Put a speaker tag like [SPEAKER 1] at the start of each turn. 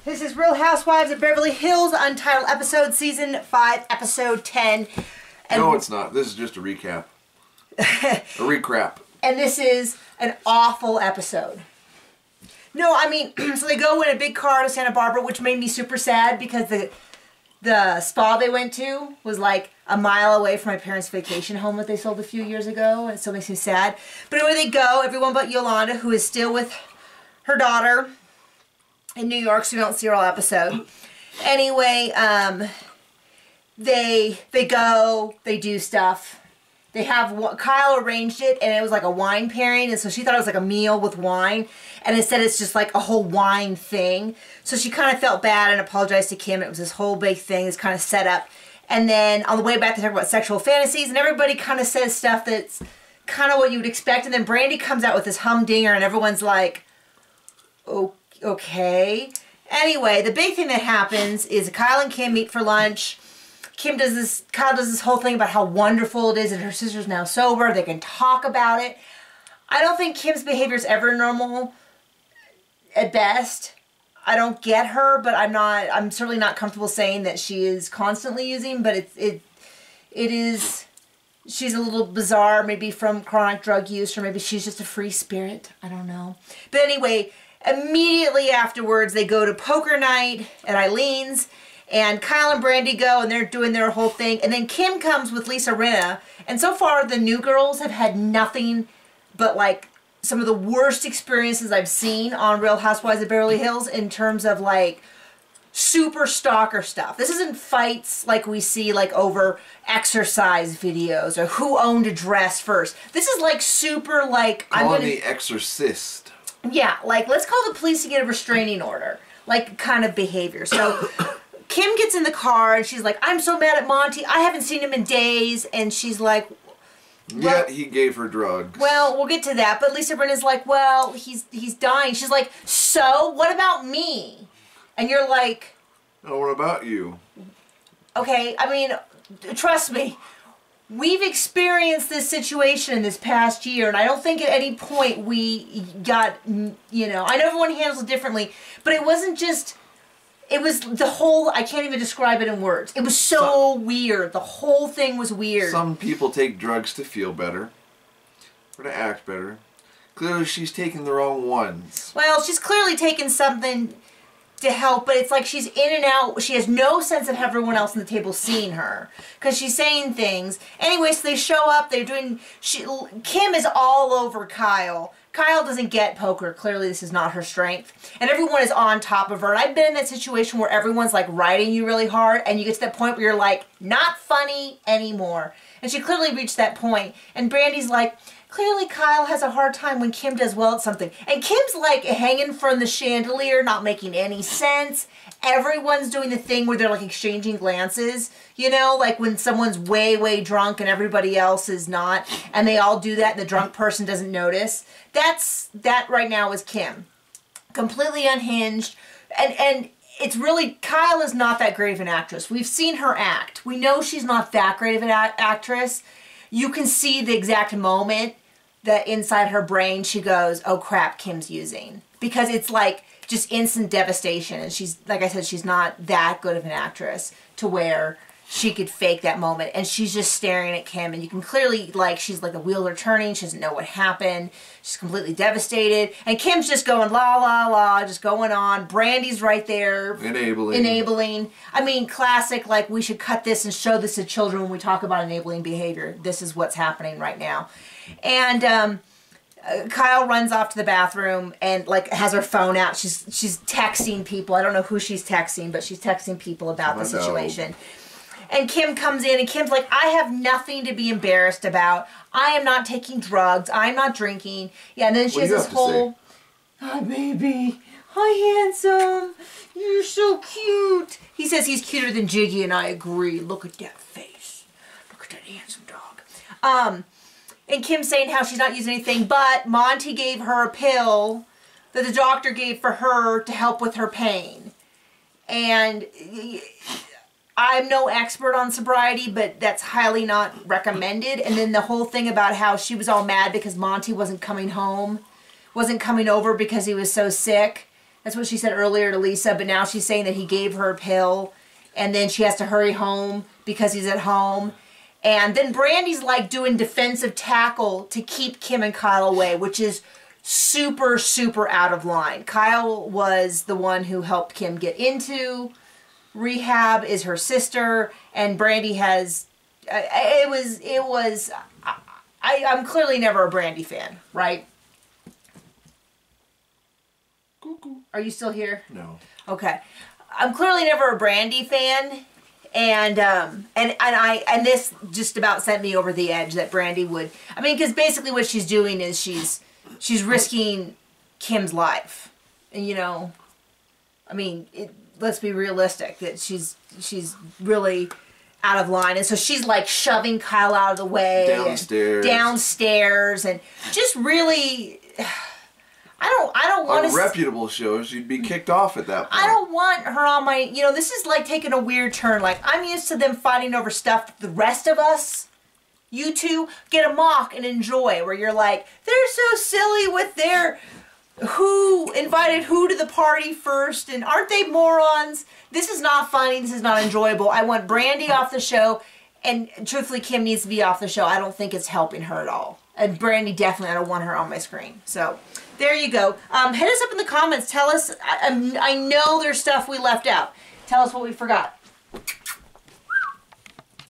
[SPEAKER 1] This is Real Housewives of Beverly Hills, Untitled Episode, Season 5, Episode 10. And
[SPEAKER 2] no, it's not. This is just a recap. A recap.
[SPEAKER 1] And this is an awful episode. No, I mean, so they go in a big car to Santa Barbara, which made me super sad because the spa they went to was like a mile away from my parents' vacation home that they sold a few years ago, and it still makes me sad. But anyway, they go, everyone but Yolanda, who is still with her daughter in New York, so we don't see her all episode. Anyway, they go, they do stuff. They have, Kyle arranged it, and it was like a wine pairing, and so she thought it was like a meal with wine, and instead it's just like a whole wine thing. So she kind of felt bad and apologized to Kim. It was this whole big thing, this kind of setup. And then on the way back, they talk about sexual fantasies, and everybody kind of says stuff that's kind of what you would expect. And then Brandy comes out with this humdinger, and everyone's like, okay. Anyway, the big thing that happens is Kyle and Kim meet for lunch. Kyle does this whole thing about how wonderful it is that her sister's now sober. They can talk about it. I don't think Kim's behavior is ever normal at best. I don't get her, but I'm certainly not comfortable saying that she is constantly using, but it is, she's a little bizarre, maybe from chronic drug use, or maybe she's just a free spirit. I don't know. But anyway, immediately afterwards, they go to poker night at Eileen's, and Kyle and Brandy go, and they're doing their whole thing. And then Kim comes with Lisa Rinna. And so far, the new girls have had nothing but, like, some of the worst experiences I've seen on Real Housewives of Beverly Hills in terms of, like, super stalker stuff. This isn't fights like we see, like, over exercise videos or who owned a dress first. This is, like, super, like...
[SPEAKER 2] Calling the exorcist.
[SPEAKER 1] Yeah, like, let's call the police to get a restraining order. Like, kind of behavior. So... Kim gets in the car and she's like, I'm so mad at Monty. I haven't seen him in days. And she's like, well,
[SPEAKER 2] yet he gave her drugs.
[SPEAKER 1] Well, we'll get to that. But Lisa Rinna's like, well, he's dying. She's like, so what about me? And you're like,
[SPEAKER 2] oh, what about you?
[SPEAKER 1] Okay, I mean, trust me. We've experienced this situation in this past year, and I don't think at any point we got, you know, I know everyone handles it differently, but it wasn't just... It was the whole, I can't even describe it in words. It was so weird. The whole thing was weird.
[SPEAKER 2] Some people take drugs to feel better. Or to act better. Clearly she's taking the wrong ones.
[SPEAKER 1] Well, she's clearly taken something to help, but it's like she's in and out. She has no sense of everyone else on the table seeing her. Because she's saying things. Anyway, so they show up, they're doing, Kim is all over Kyle. Kyle doesn't get poker. Clearly, this is not her strength. And everyone is on top of her. And I've been in that situation where everyone's like riding you really hard. And you get to that point where you're like, not funny anymore. And she clearly reached that point. And Brandy's like, clearly Kyle has a hard time when Kim does well at something. And Kim's like hanging from the chandelier, not making any sense. Everyone's doing the thing where they're like exchanging glances. You know, like when someone's way, way drunk and everybody else is not. And they all do that and the drunk person doesn't notice. That right now is Kim. Completely unhinged. And it's really, Kyle is not that great of an actress. We've seen her act. We know she's not that great of an actress. You can see the exact moment that inside her brain she goes, oh crap, Kim's using. Because it's like just instant devastation. And she's, like I said, she's not that good of an actress to where she could fake that moment. And she's just staring at Kim. And you can clearly, like, she's like the wheels are turning. She doesn't know what happened. She's completely devastated. And Kim's just going la, la, la, just going on. Brandy's right there. Enabling. I mean, classic, like, we should cut this and show this to children when we talk about enabling behavior. This is what's happening right now. And Kyle runs off to the bathroom and, like, has her phone out. She's texting people. I don't know who she's texting, but she's texting people about the situation. And Kim comes in, and Kim's like, I have nothing to be embarrassed about. I am not taking drugs. I'm not drinking. Yeah, and then she has this whole, hi, baby. Hi, handsome. You're so cute. He says he's cuter than Jiggy, and I agree. Look at that face. Look at that handsome dog. And Kim's saying how she's not using anything, but Monty gave her a pill that the doctor gave for her to help with her pain. And I'm no expert on sobriety, but that's highly not recommended. And then the whole thing about how she was all mad because Monty wasn't coming home, wasn't coming over because he was so sick. That's what she said earlier to Lisa, but now she's saying that he gave her a pill, and then she has to hurry home because he's at home. And then Brandy's like doing defensive tackle to keep Kim and Kyle away, which is super, super out of line. Kyle was the one who helped Kim get into rehab, is her sister, and Brandy has, I'm clearly never a Brandy fan, right?
[SPEAKER 2] Cuckoo.
[SPEAKER 1] Are you still here?
[SPEAKER 2] No.
[SPEAKER 1] Okay. I'm clearly never a Brandy fan, and this just about sent me over the edge that Brandy would, I mean, because basically what she's doing is she's risking Kim's life. And, you know, I mean, let's be realistic, that she's really out of line. And so she's like shoving Kyle out of the way. Downstairs. And just really, I don't want to.
[SPEAKER 2] On reputable shows, you'd be kicked off at that point.
[SPEAKER 1] I don't want her on my, you know, this is like taking a weird turn. Like, I'm used to them fighting over stuff that the rest of us, you two, get a mock and enjoy. Where you're like, they're so silly with their who invited who to the party first, and aren't they morons? This is not funny. This is not enjoyable. I want Brandy off the show, and truthfully, Kim needs to be off the show. I don't think it's helping her at all. And Brandy, definitely, I don't want her on my screen. So, there you go. Hit us up in the comments. Tell us, I know there's stuff we left out. Tell us what we forgot.